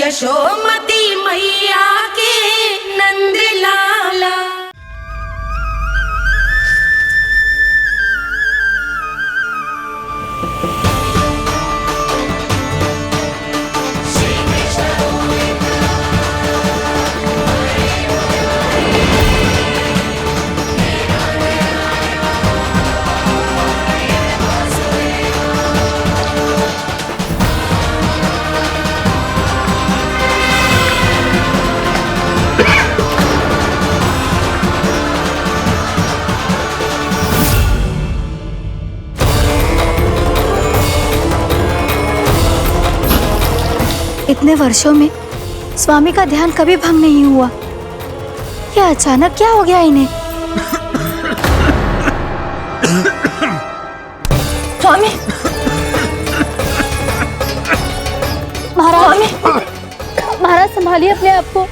यशोमती मैया के नंद लाला। इतने वर्षों में स्वामी का ध्यान कभी भंग नहीं हुआ। ये अचानक क्या हो गया इन्हें? स्वामी, महाराज, महाराज संभालिए अपने आप को।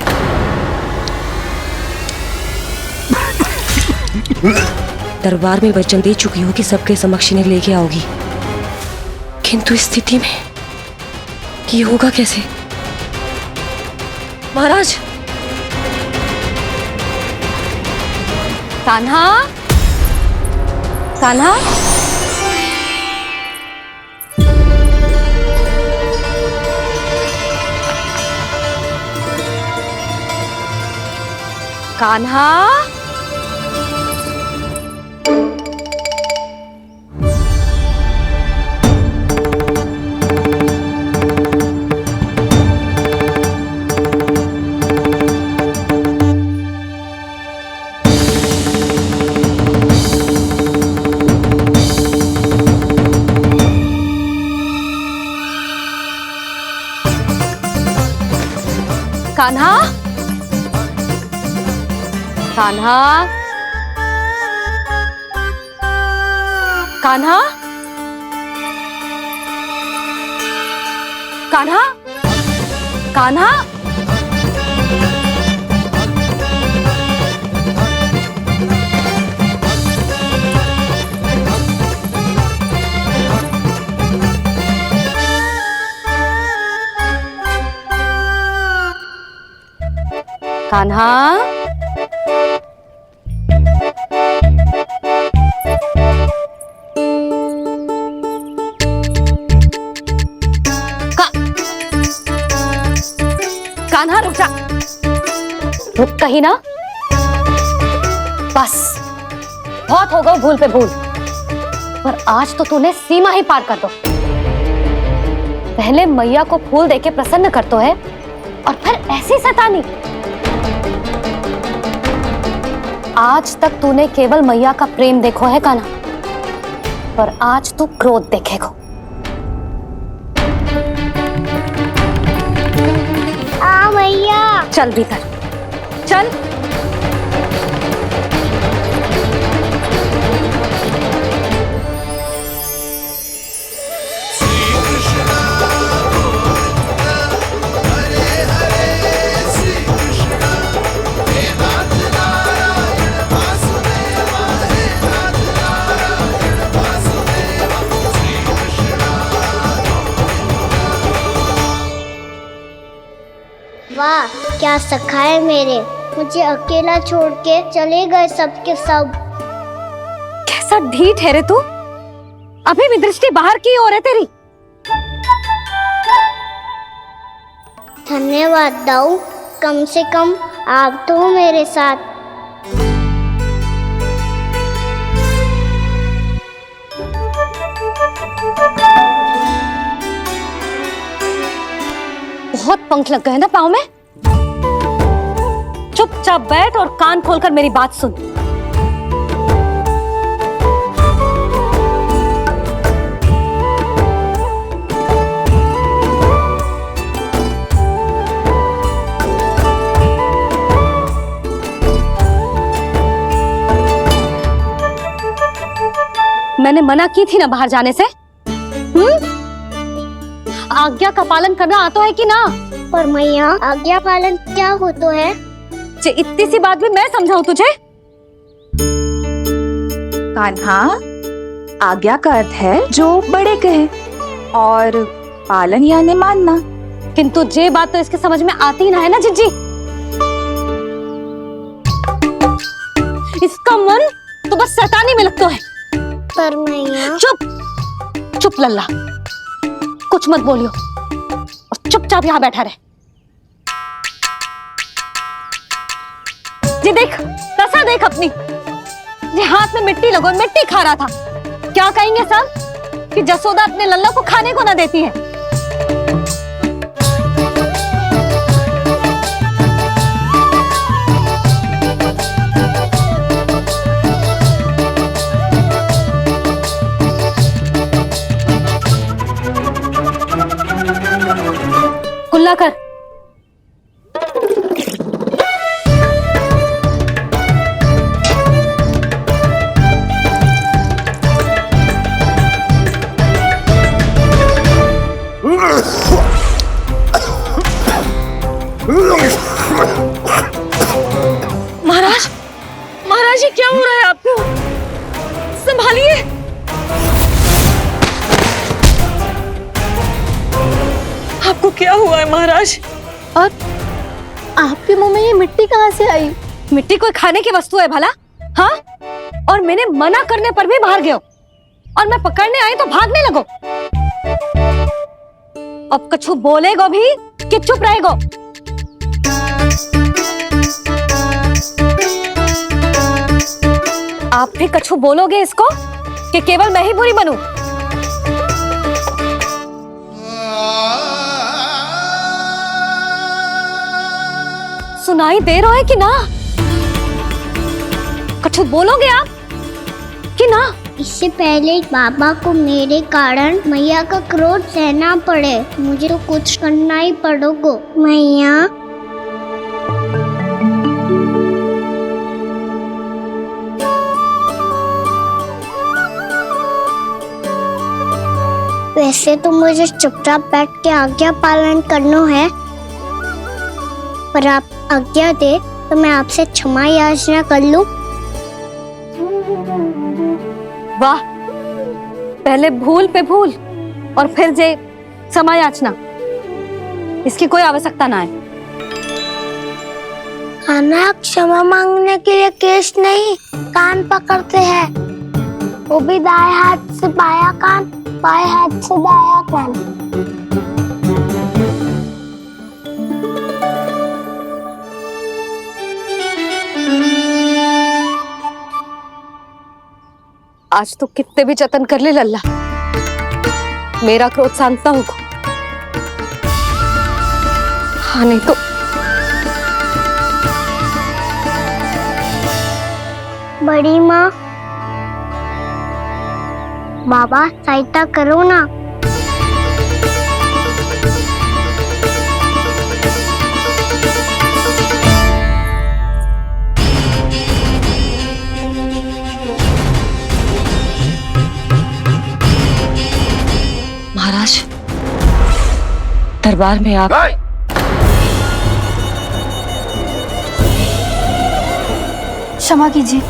दरबार में वचन दे चुकी हो कि सबके समक्ष इन्हें लेके आओगी, किंतु इस स्थिति में ये होगा कैसे? महाराज, कान्हा, कान्हा, कान्हा, कान्हा, कान्हा, कान्हा, कान्हा, कान्हा, कान्हा, कान्हा रुक जा, रुक कहीं ना। बस बहुत हो गया भूल पे भूल, पर आज तो तूने सीमा ही पार कर दो। पहले मैया को फूल देके प्रसन्न कर तो है, और फिर ऐसी सतानी। आज तक तूने केवल मैया का प्रेम देखो है कान्हा, पर आज तू क्रोध देखेगा। मैया चल भीतर चल। वाह, क्या सखा है मेरे, मुझे अकेला छोड़ के चले गए सबके सब। कैसा ढीठ है रे तू, अभी भी दृष्टि बाहर की ओर है तेरी। धन्यवाद दाऊ, कम से कम आप तो हो मेरे साथ। बहुत पंख लग गए ना पाँव में। चुपचाप बैठ और कान खोलकर मेरी बात सुन। मैंने मना की थी ना बाहर जाने से। आज्ञा का पालन करना आता है कि ना? पर मैया, आज्ञा पालन क्या हो तो है? इतनी सी बात भी मैं समझाऊं तुझे? कान्हा, आज्ञा का अर्थ है जो बड़े कहे, और पालन यानी मानना। किंतु ये बात तो इसके समझ में आती ही ना है ना जिज्जी। इसका मन तो बस शैतानी में लगता है। पर मैया। चुप चुप लल्ला, कुछ मत बोलियो और चुपचाप यहाँ बैठा रहे। जी देख, दशा देख अपनी। ये हाथ में मिट्टी लगो, मिट्टी खा रहा था। क्या कहेंगे सब कि जसोदा अपने लल्ला को खाने को ना देती है। कुल्ला कर। महाराज, महाराज ये क्या हो रहा है आपको? संभालिए। आपको क्या हुआ है महाराज? और आपके मुंह में ये मिट्टी कहाँ से आई? मिट्टी कोई खाने की वस्तु है भला? हाँ, और मैंने मना करने पर भी बाहर गए हो और मैं पकड़ने आई तो भागने लगो। अब कछु बोलेगो भी कि चुप रहेगो? आप भी कछु बोलोगे इसको कि केवल मैं ही बुरी बनूं? सुनाई दे रहा है कि ना? कछु बोलोगे आप कि ना? इससे पहले बाबा को मेरे कारण मैया का क्रोध सहना पड़े, मुझे तो कुछ करना ही पड़ोगो। मैया। वैसे तो मुझे चुपचाप बैठ के आज्ञा पालन करना है, पर आप आज्ञा दे तो मैं आपसे क्षमा याचना कर लूं। वाह, पहले भूल पे भूल और फिर जे क्षमा याचना, इसकी कोई आवश्यकता ना है। खाना क्षमा मांगने के लिए केस नहीं, कान पकड़ते हैं, वो भी दाएं हाथ से बायां कान, बाएं हाथ से दायां कान। आज तो कितने भी जतन कर ले लल्ला, मेरा क्रोध शांत ना होगा। हाँ नहीं तो बड़ी माँ, बाबा सहायता करो ना। महाराज, दरबार में आप क्षमा कीजिए,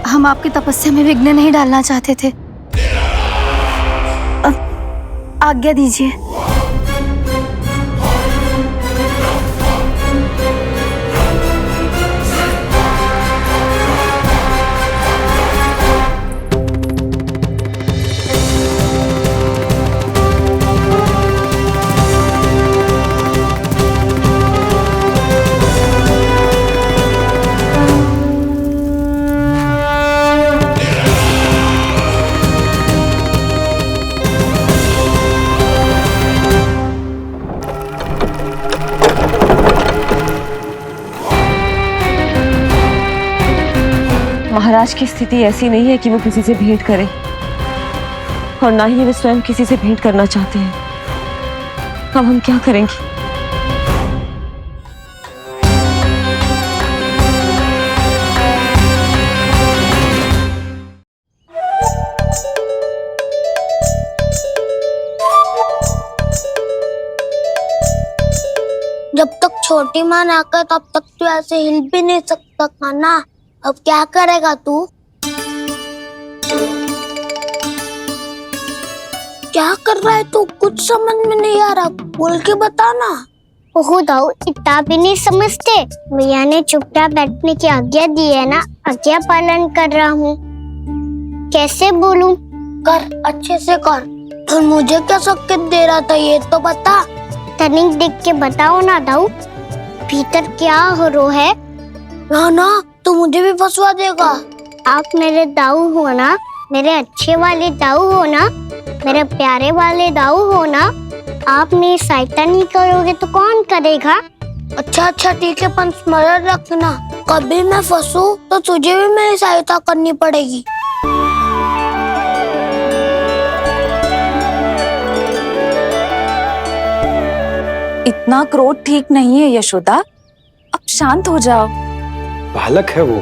हम आपकी तपस्या में विघ्न नहीं डालना चाहते थे। आज्ञा दीजिए। महाराज की स्थिति ऐसी नहीं है कि वो किसी से भेंट करें, और ना ही वे स्वयं किसी से भेंट करना चाहते हैं। अब हम क्या करेंगे? जब तक छोटी माँ ना कर तब तक तू ऐसे हिल भी नहीं सकता था ना। अब क्या करेगा तू? क्या कर रहा है तू? कुछ समझ में नहीं आ रहा, बोल के बताना। ओहो दाऊ, इतना भी नहीं समझते। भैया ने चुपचाप बैठने की आज्ञा दी है ना, आज्ञा पालन कर रहा हूँ। कैसे बोलूं? कर, अच्छे से कर। तो मुझे क्या संकेत दे रहा था ये तो बता। तनिक देख के बताओ ना दाऊ, भीतर क्या हो रो है? ना ना, तू मुझे भी फंसवा देगा। आप मेरे दाऊ हो ना, मेरे अच्छे वाले दाऊ हो ना, मेरे प्यारे वाले दाऊ हो ना। आप मेरी सहायता नहीं करोगे तो कौन करेगा? अच्छा ठीक है, पर स्मरण रखना, कभी मैं फंसू तो तुझे भी मेरी सहायता करनी पड़ेगी। इतना क्रोध ठीक नहीं है यशोदा, अब शांत हो जाओ। बालक है वो,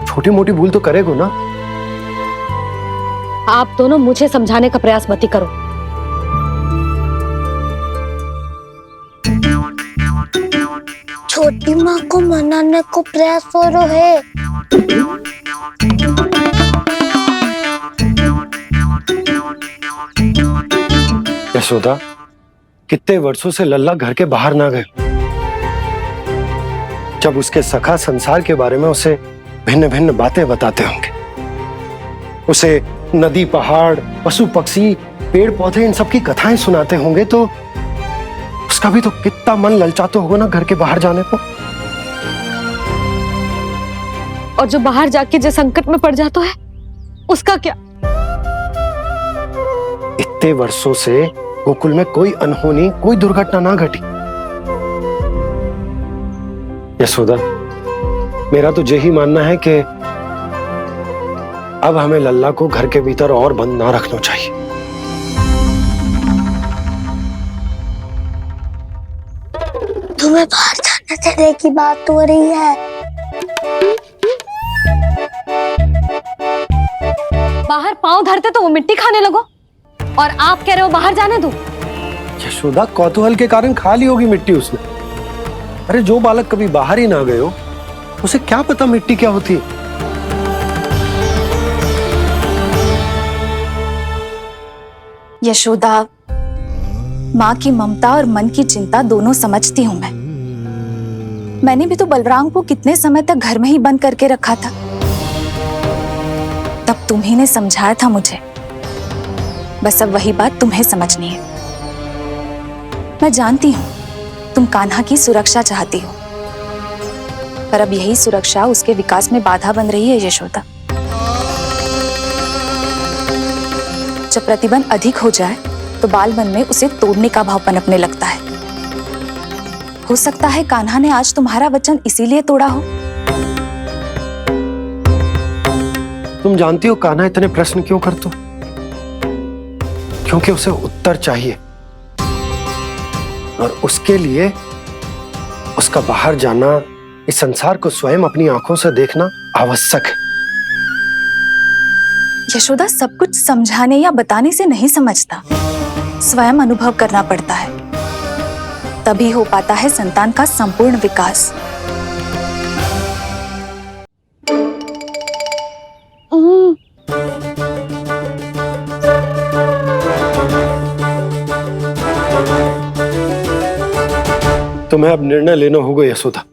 छोटी मोटी भूल तो करेगा ना। आप दोनों मुझे समझाने का प्रयास मत ही करो। छोटी माँ को मनाने को प्रयास हो रहा है। यशोदा, कितने वर्षों से लल्ला घर के बाहर ना गए। जब उसके सखा संसार के बारे में उसे भिन्न भिन्न बातें बताते होंगे, उसे नदी पहाड़ पशु पक्षी पेड़ पौधे इन सब की कथाएं सुनाते होंगे, तो उसका भी तो कितना मन ललचाता होगा ना घर के बाहर जाने को। और जो बाहर जाके जो संकट में पड़ जाता है उसका क्या? इतने वर्षों से गोकुल में कोई अनहोनी कोई दुर्घटना ना घटी। यशोदा, मेरा तो यही मानना है कि अब हमें लल्ला को घर के भीतर और बंद ना रखना चाहिए। तुम्हें बाहर जाने देने की बात हो रही है। बाहर पांव धरते तो वो मिट्टी खाने लगो, और आप कह रहे हो बाहर जाने दो। यशोदा, कौतूहल के कारण खा ली होगी मिट्टी उसने। अरे जो बालक कभी बाहर ही ना गए हो, उसे क्या पता मिट्टी क्या होती है। यशोदा, माँ की ममता और मन की चिंता दोनों समझती हूँ मैं। मैंने भी तो बलराम को कितने समय तक घर में ही बंद करके रखा था। तब तुम्ही ने समझाया था मुझे, बस अब वही बात तुम्हें समझनी है। मैं जानती हूँ तुम कान्हा की सुरक्षा चाहती हो, पर अब यही सुरक्षा उसके विकास में बाधा बन रही है यशोदा। जब प्रतिबंध अधिक हो जाए तो बाल मन में उसे तोड़ने का भाव पनपने लगता है। हो सकता है कान्हा ने आज तुम्हारा वचन इसीलिए तोड़ा हो। तुम जानती हो कान्हा इतने प्रश्न क्यों करते हो? क्योंकि उसे उत्तर चाहिए, और उसके लिए उसका बाहर जाना, इस संसार को स्वयं अपनी आंखों से देखना आवश्यक है। यशोदा, सब कुछ समझाने या बताने से नहीं समझता, स्वयं अनुभव करना पड़ता है, तभी हो पाता है संतान का संपूर्ण विकास। तुम्हें अब निर्णय लेना होगा यशोदा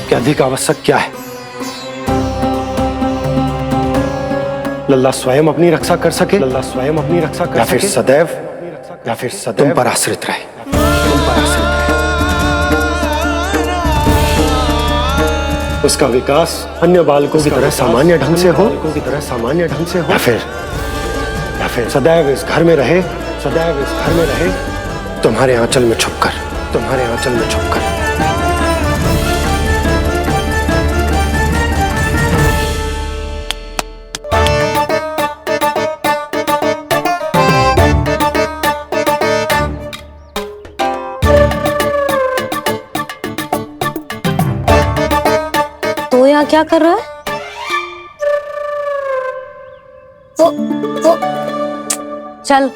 कि अधिक आवश्यक क्या है। लल्ला स्वयं अपनी रक्षा कर सके, लल्ला स्वयं अपनी रक्षा कर, या फिर सदैव तुम पर आश्रित रहे। उसका विकास अन्य बालकों की तरह सामान्य ढंग से हो, या फिर सदैव इस घर में रहे, तुम्हारे आंचल में छुपकर। तो यहाँ क्या कर रहा है? वो चल।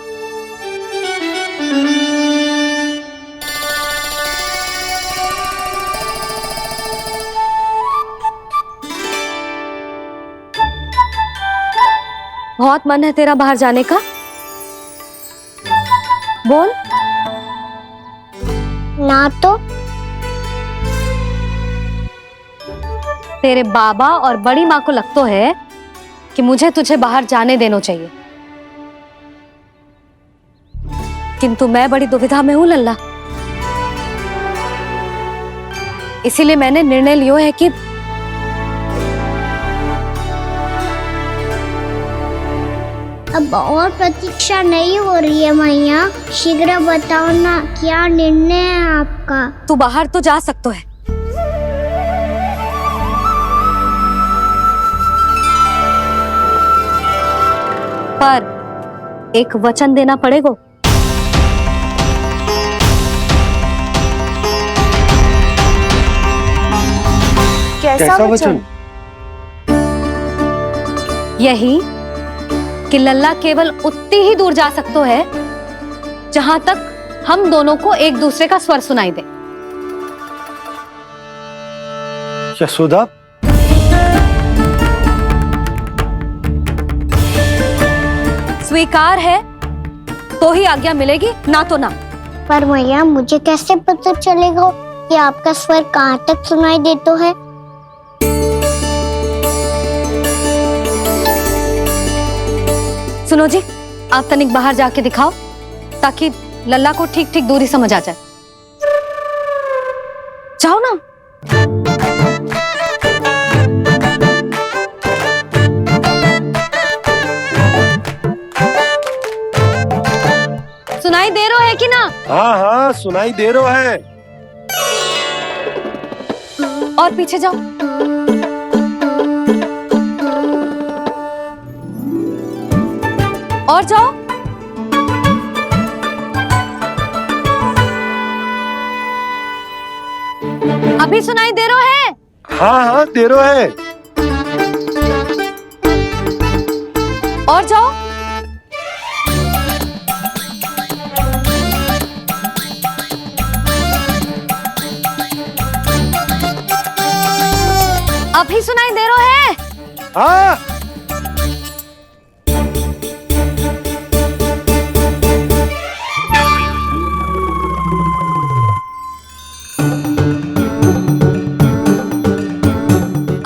बहुत मन है तेरा बाहर जाने का? बोल। ना तो तेरे बाबा और बड़ी माँ को लगता है कि मुझे तुझे बाहर जाने देना चाहिए, किंतु मैं बड़ी दुविधा में हूं लल्ला। इसीलिए मैंने निर्णय लिया है कि अब और प्रतीक्षा नहीं हो रही है मैया, शीघ्र बताओ ना क्या निर्णय है आपका। तू बाहर तो जा सकता है, पर एक वचन देना पड़ेगा। कैसा वचन? यही कि लल्ला केवल उतनी ही दूर जा सकता है जहां तक हम दोनों को एक दूसरे का स्वर सुनाई दे। यशोदा, स्वीकार है तो ही आज्ञा मिलेगी, ना तो ना। पर मैया मुझे कैसे पता चलेगा कि आपका स्वर कहाँ तक सुनाई देता है? सुनो जी, आप तनिक बाहर जाके दिखाओ ताकि लल्ला को ठीक ठीक दूरी समझ आ जाए। जाओ ना। सुनाई दे रहा है कि ना? हाँ हाँ सुनाई दे रहा है। और पीछे जाओ। और जाओ। अभी सुनाई दे रहा है? हाँ हाँ दे रहा है। और जाओ। अभी सुनाई दे रहा है? हाँ।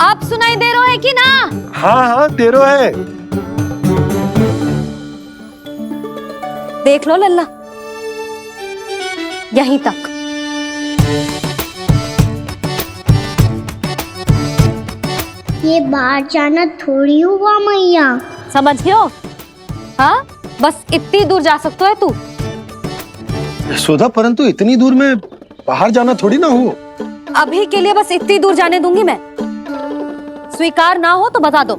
अब सुनाई दे रहा है कि ना? हाँ हाँ दे रहा है। देख लो लल्ला, यहीं तक। ये बाहर जाना थोड़ी हुआ मैया। समझ गयो? हाँ, बस इतनी दूर जा सकता है तू। यशोदा, परंतु इतनी दूर में बाहर जाना थोड़ी ना हो। अभी के लिए बस इतनी दूर जाने दूंगी मैं। स्वीकार ना हो तो बता दो।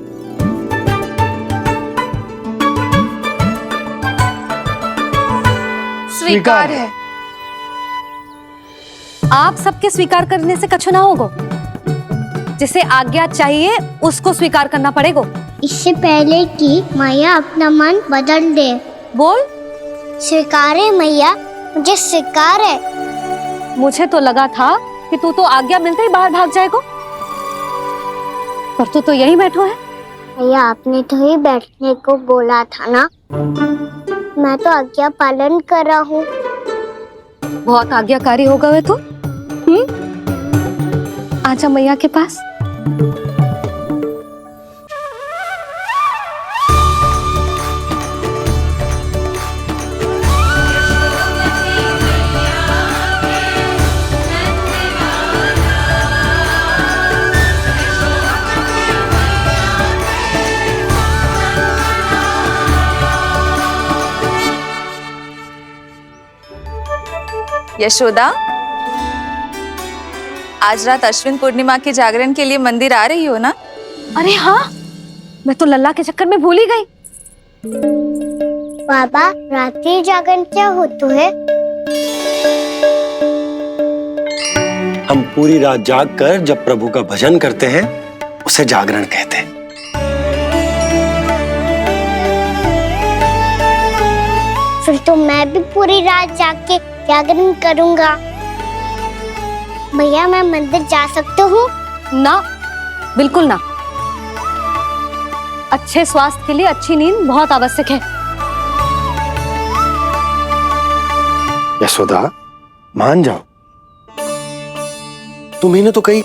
स्वीकार है। आप सबके स्वीकार करने से कछु ना होगा। जिसे आज्ञा चाहिए उसको स्वीकार करना पड़ेगा। इससे पहले कि मैया अपना मन बदल दे। बोल। स्वीकार है मैया, मुझे स्वीकार है। मुझे तो लगा था कि तू तो आज्ञा मिलते ही बाहर भाग जाएगा, पर तू तो यहीं बैठो है। भैया आपने तो ही बैठने को बोला था ना, मैं तो आज्ञा पालन कर रहा हूँ। बहुत आज्ञाकारी होगा वे तो। आजा मैया के पास। यशोदा, आज रात अश्विन पूर्णिमा के जागरण के लिए मंदिर आ रही हो ना? अरे हाँ, मैं तो लल्ला के चक्कर में भूल ही गई। बाबा, रात्रि जागरण क्या होता है? हम पूरी रात जाग कर जब प्रभु का भजन करते हैं उसे जागरण कहते हैं। फिर तो मैं भी पूरी रात जाग के जागरण करूंगा। भैया मैं मंदिर जा सकती हूँ? ना, बिल्कुल ना। अच्छे स्वास्थ्य के लिए अच्छी नींद बहुत आवश्यक है। यशोदा, मान जाओ, तुम्ही ने तो कही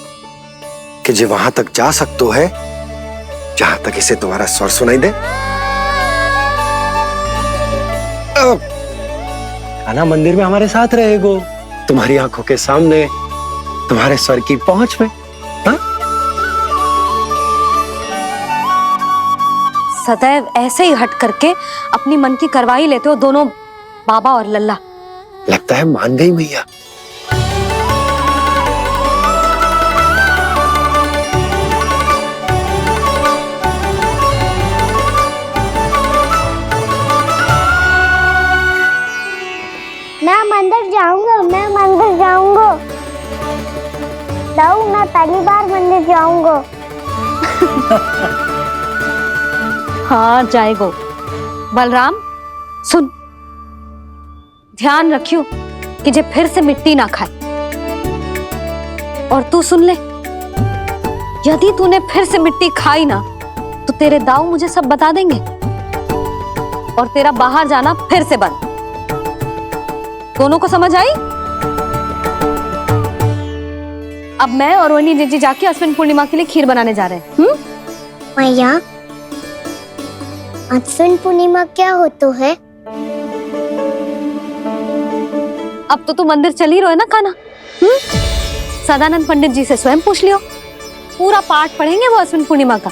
कि जे वहां तक जा सकतो है जहां तक इसे तुम्हारा स्वर सुनाई दे। कान्हा मंदिर में हमारे साथ रहेगो, तुम्हारी आंखों के सामने, तुम्हारे स्वर की पहुंच में। हाँ? सदैव ऐसे ही हट करके अपनी मन की करवाई लेते हो दोनों बाबा और लल्ला। लगता है मान गई मैया। मैं मंदिर जाऊंगा, मैं मंदिर जाऊंगा। दाऊ, मैं पहली बार मंदिर जाऊंगा। हाँ जाएगो। बलराम सुन, ध्यान रखियो कि जे फिर से मिट्टी ना खाए। और तू सुन ले, यदि तूने फिर से मिट्टी खाई ना तो तेरे दाऊ मुझे सब बता देंगे और तेरा बाहर जाना फिर से बंद। दोनों को समझ आई? अब मैं और रोहिणी जीजी जाके अश्विन पूर्णिमा के लिए खीर बनाने जा रहे हैं। मैया, अश्विन पूर्णिमा क्या होता है? अब तो तू मंदिर चल ही रहो है ना कान्हा? सदानंद पंडित जी से स्वयं पूछ लियो, पूरा पाठ पढ़ेंगे वो अश्विन पूर्णिमा का।